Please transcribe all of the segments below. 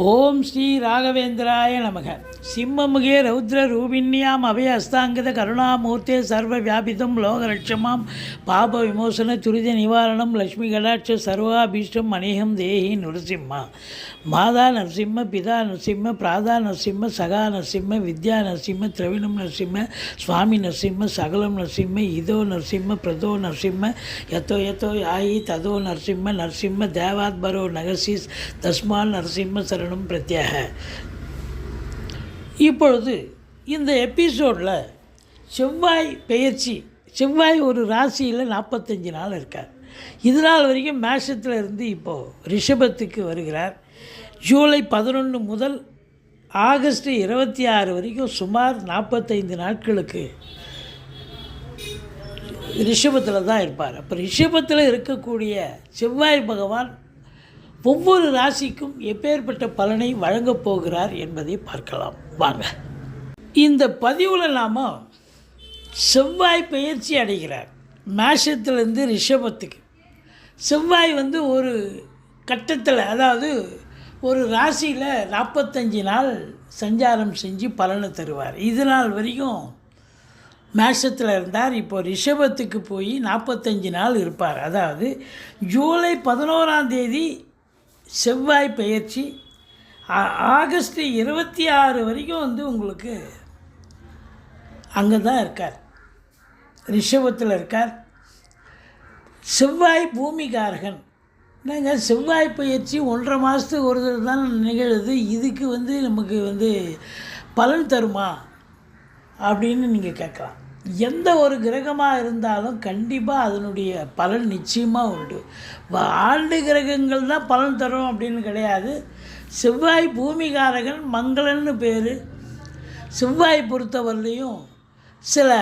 ஓம் ஸ்ரீ ராகவேந்திராய நமக. சிம்மமுகே ரௌத்ர ரூபிண்யாம் அபய அஸ்தாங்கத கருணாமூர்த்தே சர்வ வியாபிதம் லோகரட்சமாம் பாப விமோசன துரித நிவாரணம் லக்ஷ்மி கடாட்ச சர்வாபீஷ்டம் அநேகம் தேஹி நரசிம்மா. மாதா நரசிம்ம, பிதா நரசிம்ம, பிராதா நரசிம்ம, சகா நரசிம்ம, வித்யா நரசிம்ம, திரவிணம் நரசிம்ம, சுவாமி நரசிம்ம, சகலம் நரசிம்ம, இதோ நரசிம்ம, பிரதோ நரசிம்ம, யத்தோ யத்தோ யாயி ததோ நரசிம்ம, நரசிம்ம தேவாத்பரோ நகசீஸ் தஸ்மான் நரசிம்ம சரணம் பிரத்யாக. இப்பொழுது இந்த எபிசோடில் செவ்வாய் பெயர்ச்சி, செவ்வாய் ஒரு ராசியில் 45 நாள் இருக்கார். இது நாள் வரைக்கும் மேஷத்தில் இருந்து இப்போது ரிஷபத்துக்கு வருகிறார். ஜூலை 11 முதல் ஆகஸ்ட் 26 வரைக்கும் சுமார் 45 நாட்களுக்கு ரிஷபத்தில் தான் இருப்பார். அப்போ ரிஷபத்தில் இருக்கக்கூடிய செவ்வாய் பகவான் ஒவ்வொரு ராசிக்கும் எப்பேற்பட்ட பலனை வழங்கப் போகிறார் என்பதை பார்க்கலாம் வாங்க. இந்த பதிவில் நாம் செவ்வாய் பெயர்ச்சி அடைகிறார் மேஷத்திலிருந்து ரிஷபத்துக்கு. செவ்வாய் ஒரு கட்டத்தில், அதாவது ஒரு ராசியில் 45 நாள் சஞ்சாரம் செஞ்சு பலனை தருவார். இது நாள் வரைக்கும் மேஷத்தில் இருந்தார். இப்போ ரிஷபத்துக்கு போய் 45 நாள் இருப்பார். அதாவது ஜூலை 11ஆம் தேதி செவ்வாய் பெயர்ச்சி, ஆகஸ்ட் 26 வரைக்கும் உங்களுக்கு அங்கே தான் இருக்கார், ரிஷபத்தில் இருக்கார். செவ்வாய் பூமிகாரகன். நாங்கள் செவ்வாய் பயிற்சி 1.5 மாதத்துக்கு ஒரு தடவை தான் நிகழுது. இதுக்கு நமக்கு பலன் தருமா அப்படின்னு நீங்கள் கேட்கலாம். எந்த ஒரு கிரகமாக இருந்தாலும் கண்டிப்பாக அதனுடைய பலன் நிச்சயமாக உண்டு. ஆண்டு கிரகங்கள் தான் பலன் தரும் அப்படின்னு கிடையாது. செவ்வாய் பூமிகாரகன், மங்களன்னு பேர். செவ்வாய் பொறுத்தவரையிலையும் சில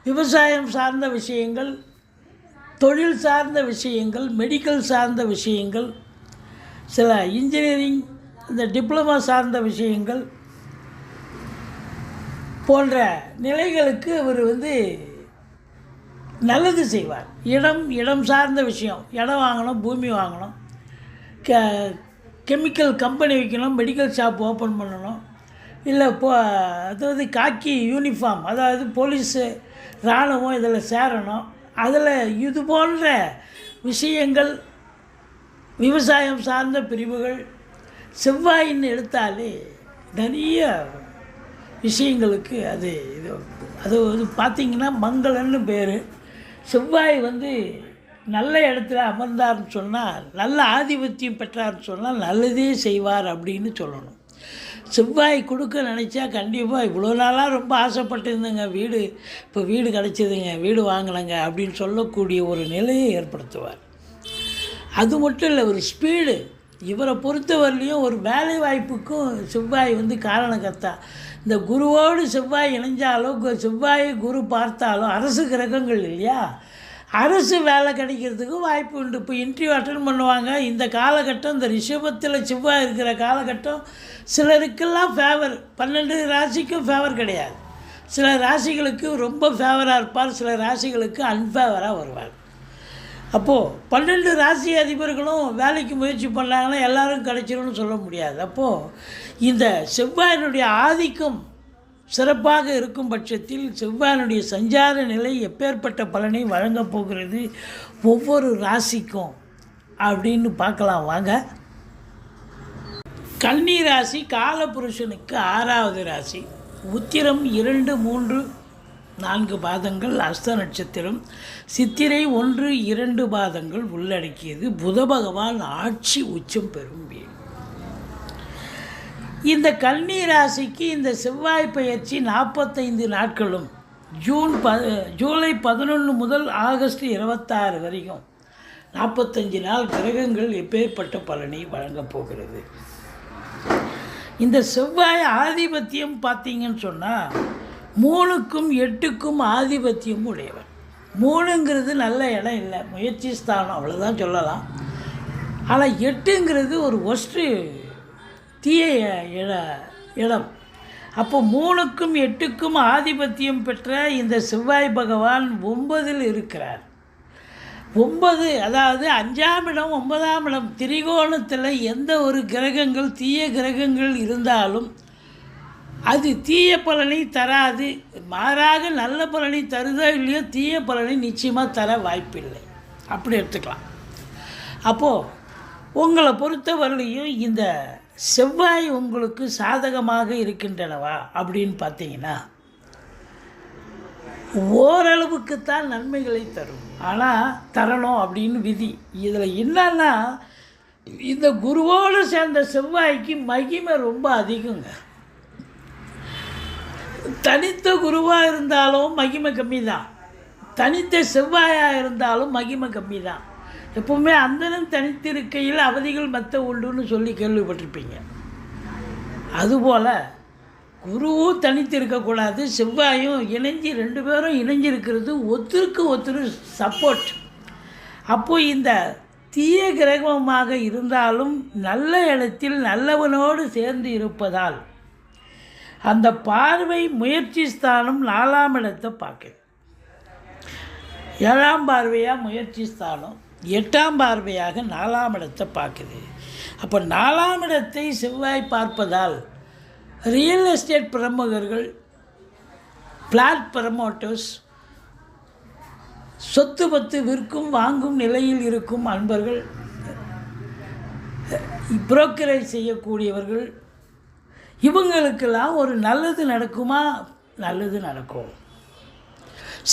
விவசாயம் சார்ந்த விஷயங்கள், தொழில் சார்ந்த விஷயங்கள், மெடிக்கல் சார்ந்த விஷயங்கள், சில இன்ஜினியரிங், இந்த டிப்ளமா சார்ந்த விஷயங்கள் போன்ற நிலைகளுக்கு அவர் நல்லது செய்வார். இடம் சார்ந்த விஷயம், இடம் வாங்கணும், பூமி வாங்கணும், கெமிக்கல் கம்பெனி வைக்கணும், மெடிக்கல் ஷாப் ஓப்பன் பண்ணணும், இல்லை அதாவது காக்கி யூனிஃபார்ம், அதாவது போலீஸு இராணுவம் இதில் சேரணும். அதில் இது போன்ற விஷயங்கள், விவசாயம் சார்ந்த பிரிவுகள் செவ்வாயின்னு எடுத்தாலே நிறைய விஷயங்களுக்கு அது பார்த்திங்கன்னா மங்களன்னு பேர். செவ்வாய் நல்ல இடத்துல அமர்ந்தார்னு சொன்னால், நல்ல ஆதிபத்தியம் பெற்றார்னு சொன்னால் நல்லதே செய்வார் அப்படின்னு சொல்லணும். செவ்வாய் கொடுக்க நினச்சா கண்டிப்பாக, இவ்வளோ நாளாக ரொம்ப ஆசைப்பட்டிருந்தேங்க, இப்போ வீடு கிடச்சிதுங்க, வீடு வாங்கினங்க அப்படின்னு சொல்லக்கூடிய ஒரு நிலையை ஏற்படுத்துவார். அது மட்டும் இல்லை, ஒரு ஸ்பீடு. இவரை பொறுத்தவரையிலையும் ஒரு வேலை வாய்ப்புக்கும் செவ்வாய் காரணக்கர்த்தா. இந்த குருவோடு செவ்வாய் இணைஞ்சாலும், செவ்வாய் குரு பார்த்தாலும், அரசு கிரகங்கள் இல்லையா, அரசு வேலை கிடைக்கிறதுக்கும் வாய்ப்பு உண்டு. இப்போ இன்டர்வியூ அட்டன் பண்ணுவாங்க. இந்த காலகட்டம், இந்த ரிஷபத்தில் செவ்வாய் இருக்கிற காலகட்டம் சிலருக்கெல்லாம் ஃபேவர். 12 ராசிக்கும் ஃபேவர் கிடையாது. சில ராசிகளுக்கு ரொம்ப ஃபேவராக இருப்பார், சில ராசிகளுக்கு அன்ஃபேவராக வருவார். அப்போது 12 ராசி அதிபர்களும் வேலைக்கு முயற்சி பண்ணாங்கன்னா எல்லோரும் கிடைச்சிரும்னு சொல்ல முடியாது. அப்போது இந்த செவ்வாயினுடைய ஆதிக்கம் சிறப்பாக இருக்கும் பட்சத்தில் செவ்வாயினுடைய சஞ்சார நிலை எப்பேற்பட்ட பலனை வழங்கப் போகிறது ஒவ்வொரு ராசிக்கும் அப்படின்னு பார்க்கலாம் வாங்க. கன்னி ராசி காலபுருஷனுக்கு 6வது ராசி. உத்திரம் 2, 3, 4 பாதங்கள் அஸ்த நட்சத்திரம், சித்திரை 1, 2 பாதங்கள் உள்ளடக்கியது. புத பகவான் ஆட்சி உச்சம் பெறும் வீடு. இந்த கன்னி ராசிக்கு இந்த செவ்வாய் பயிற்சி 45 நாட்களும், ஜூலை 11 முதல் ஆகஸ்ட் 26 வரைக்கும் 45 நாள் கிரகங்கள் எப்பேற்பட்ட பலனை வழங்கப் போகிறது. இந்த செவ்வாய் ஆதிபத்தியம் பார்த்தீங்கன்னு சொன்னால் 3க்கும் 8க்கும் ஆதிபத்தியம் உடையவர். 3ங்கிறது நல்ல இடம் இல்லை, முயற்சி ஸ்தானம், அவ்வளோதான் சொல்லலாம். ஆனால் 8ங்கிறது ஒரு ஒஸ்ட்டு தீய இடம். அப்போ 3க்கும் 8க்கும் ஆதிபத்தியம் பெற்ற இந்த செவ்வாய் பகவான் 9ல் இருக்கிறார். 9 அதாவது 5ஆம் இடம் 9ஆம் இடம் திரிகோணத்தில் எந்த ஒரு கிரகங்கள் தீய கிரகங்கள் இருந்தாலும் அது தீய பலனை தராது. மாறாக நல்ல பலனை தருதோ இல்லையோ தீய பலனை நிச்சயமாக தர வாய்ப்பில்லை. அப்படி எடுத்துக்கலாம். அப்போது உங்களை பொறுத்தவரையிலையும் இந்த செவ்வாய் உங்களுக்கு சாதகமாக இருக்கின்றனவா அப்படின்னு பார்த்தீங்கன்னா ஓரளவுக்குத்தான் நன்மைகளை தரும். ஆனால் தரணும் அப்படின்னு விதி. இதில் என்னன்னா இந்த குருவோடு சேர்ந்த செவ்வாய்க்கு மகிமை ரொம்ப அதிகங்க. தனித்த குருவாக இருந்தாலும் மகிமை கம்மி தான், தனித்த செவ்வாயாக இருந்தாலும் மகிமை கம்மி தான். எப்போவுமே அந்தனம் தனித்திருக்கையில் அவதிகள் மற்ற உண்டுன்னு சொல்லி கேள்விப்பட்டிருப்பீங்க. அதுபோல் குருவும் தனித்து இருக்கக்கூடாது, செவ்வாயும் இணைஞ்சி 2 பேரும் இணைஞ்சிருக்கிறது ஒருத்தருக்கு ஒருத்தர் சப்போர்ட். அப்போது இந்த தீய கிரகமாக இருந்தாலும் நல்ல இடத்தில் நல்லவனோடு சேர்ந்து இருப்பதால் அந்த பார்வை முயற்சி ஸ்தானம் 4ஆம் இடத்தை பார்க்குது. 7ஆம் பார்வையாக முயற்சி ஸ்தானம், 8ஆம் பார்வையாக 4ஆம் இடத்தை பார்க்குது. அப்போ 4ஆம் இடத்தை செவ்வாய் பார்ப்பதால் ரியல் எஸ்டேட் பிரமுகர்கள், பிளாட் ப்ரமோட்டர்ஸ், சொத்து பத்து விற்கும் வாங்கும் நிலையில் இருக்கும் அன்பர்கள், புரோக்கரேஜ் செய்யக்கூடியவர்கள், இவங்களுக்கெல்லாம் ஒரு நல்லது நடக்குமா? நல்லது நடக்கும்.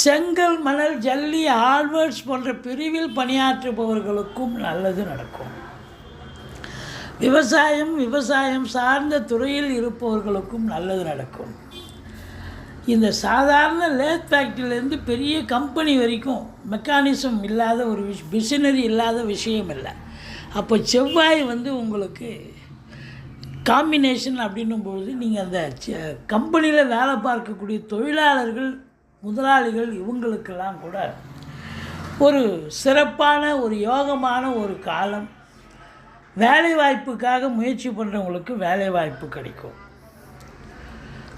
செங்கல் மணல் ஜல்லி ஆல்வர்ட்ஸ் போன்ற பிரிவில் பணியாற்றுபவர்களுக்கும் நல்லது நடக்கும். விவசாயம் சார்ந்த துறையில் இருப்பவர்களுக்கும் நல்லது நடக்கும். இந்த சாதாரண லேத் ஃபேக்ட்ரியிலேருந்து பெரிய கம்பெனி வரைக்கும் மெக்கானிசம் இல்லாத ஒரு மிஷினரி இல்லாத விஷயம் இல்லை. அப்போ செவ்வாய் உங்களுக்கு காம்பினேஷன் அப்படின்னும்பொழுது நீங்கள் அந்த கம்பெனியில் வேலை பார்க்கக்கூடிய தொழிலாளர்கள், முதலாளிகள், இவங்களுக்கெல்லாம் கூட ஒரு சிறப்பான ஒரு யோகமான ஒரு காலம். வேலைவாய்ப்புக்காக முயற்சி பண்ணுறவங்களுக்கு வேலைவாய்ப்பு கிடைக்கும்.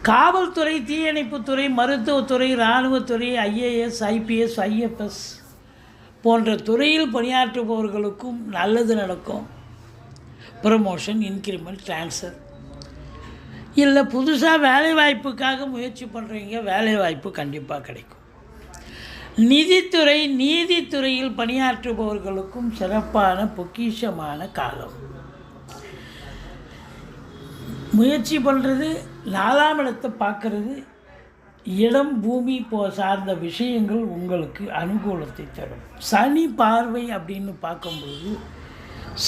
காவல்துறை, தீயணைப்புத்துறை, மருத்துவத்துறை, இராணுவத்துறை, IAS, IPS, IFS போன்ற துறையில் பணியாற்றுபவர்களுக்கும் நல்லது நடக்கும். Promotion, increment, transfer. இல்லை புதுசாக வேலைவாய்ப்புக்காக முயற்சி பண்ணுறவங்க வேலைவாய்ப்பு கண்டிப்பாக கிடைக்கும். நீதித்துறையில் பணியாற்றுபவர்களுக்கும் சிறப்பான பொக்கிஷமான காலம். முயற்சி பண்ணுறது, 4ஆம் இடத்தை பார்க்கறது, இடம் பூமி சார்ந்த விஷயங்கள் உங்களுக்கு அனுகூலத்தை தரும். சனி பார்வை அப்படின்னு பார்க்கும்பொழுது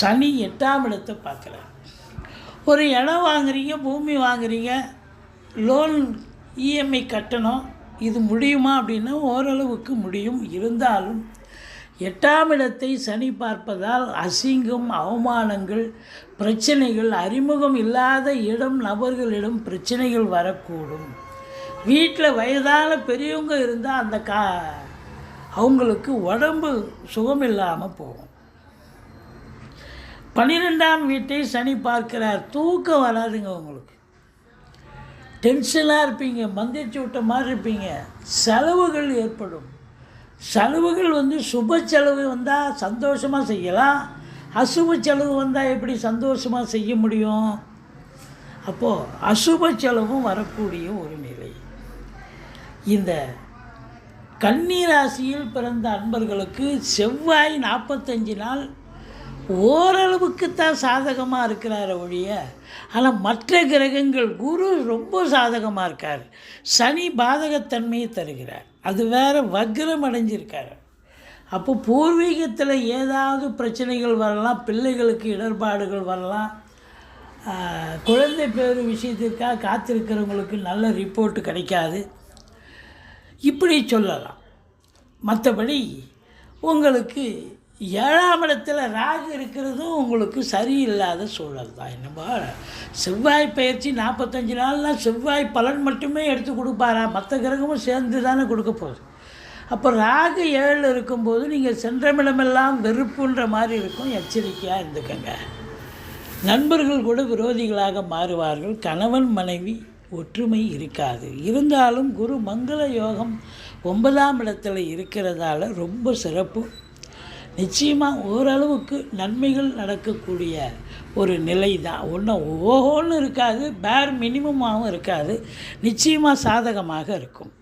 சனி 8ஆம் இடத்தை பார்க்குறார். ஒரு இடம் வாங்குறீங்க, பூமி வாங்குறீங்க, லோன் EMI கட்டணும், இது முடியுமா அப்படின்னா ஓரளவுக்கு முடியும். இருந்தாலும் 8ஆம் இடத்தை சனி பார்ப்பதால் அசிங்கம், அவமானங்கள், பிரச்சனைகள், அறிமுகம் இல்லாத இடம் நபர்களிடம் பிரச்சனைகள் வரக்கூடும். வீட்டில் வயதான பெரியவங்க இருந்தால் அந்த அவங்களுக்கு உடம்பு சுகம் இல்லாமல் போகும். 12ஆம் வீட்டை சனி பார்க்கிறார். தூக்கம் வராதுங்க, உங்களுக்கு டென்ஷனாக இருப்பீங்க, மந்திரிச்சு விட்ட மாதிரி இருப்பீங்க. செலவுகள் ஏற்படும். செலவுகள் சுப செலவு வந்தால் சந்தோஷமாக செய்யலாம், அசுப செலவு வந்தால் எப்படி சந்தோஷமாக செய்ய முடியும்? அப்போது அசுப செலவும் வரக்கூடிய ஒரு நிலை. இந்த கன்னி ராசியில் பிறந்த அன்பர்களுக்கு செவ்வாய் 45 நாள் ஓரளவுக்குத்தான் சாதகமாக இருக்கிறார ஒழிய, ஆனால் மற்ற கிரகங்கள் குரு ரொம்ப சாதகமாக இருக்கார், சனி பாதகத்தன்மையை தருகிறார், அது வேறு வக்ரம் அடைஞ்சிருக்கார். அப்போ பூர்வீகத்தில் ஏதாவது பிரச்சனைகள் வரலாம், பிள்ளைகளுக்கு இடர்பாடுகள் வரலாம், குழந்தை பேர் விஷயத்திற்காக காத்திருக்கிறவங்களுக்கு நல்ல ரிப்போர்ட்டு கிடைக்காது, இப்படி சொல்லலாம். மற்றபடி உங்களுக்கு 7ஆம் இடத்துல ராகு இருக்கிறதும் உங்களுக்கு சரியில்லாத சூழல் தான். என்னப்பா செவ்வாய் பயிற்சி 45 நாள்னால் செவ்வாய் பலன் மட்டுமே எடுத்து கொடுப்பாரா? மற்ற கிரகமும் சேர்ந்து தானே கொடுக்க போகுது. அப்போ ராகு 7 இருக்கும்போது நீங்கள் சென்றமிடமெல்லாம் வெறுப்புன்ற மாதிரி இருக்கும். எச்சரிக்கையாக இருந்துக்கங்க. நண்பர்கள் கூட விரோதிகளாக மாறுவார்கள். கணவன் மனைவி ஒற்றுமை இருக்காது. இருந்தாலும் குரு மங்கள யோகம் 9ஆம் இடத்துல இருக்கிறதால ரொம்ப சிறப்பு. நிச்சயமாக ஓரளவுக்கு நன்மைகள் நடக்கக்கூடிய ஒரு நிலை தான். ஒன்றும் ஓஹோன்னு இருக்காது, பேர் மினிமமாகவும் இருக்காது, நிச்சயமாக சாதகமாக இருக்கும்.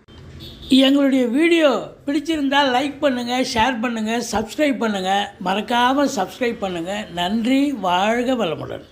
எங்களுடைய வீடியோ பிடிச்சிருந்தால் லைக் பண்ணுங்கள், ஷேர் பண்ணுங்கள், சப்ஸ்கிரைப் பண்ணுங்கள், மறக்காமல் சப்ஸ்கிரைப் பண்ணுங்கள். நன்றி. வாழ்க வளமுடன்.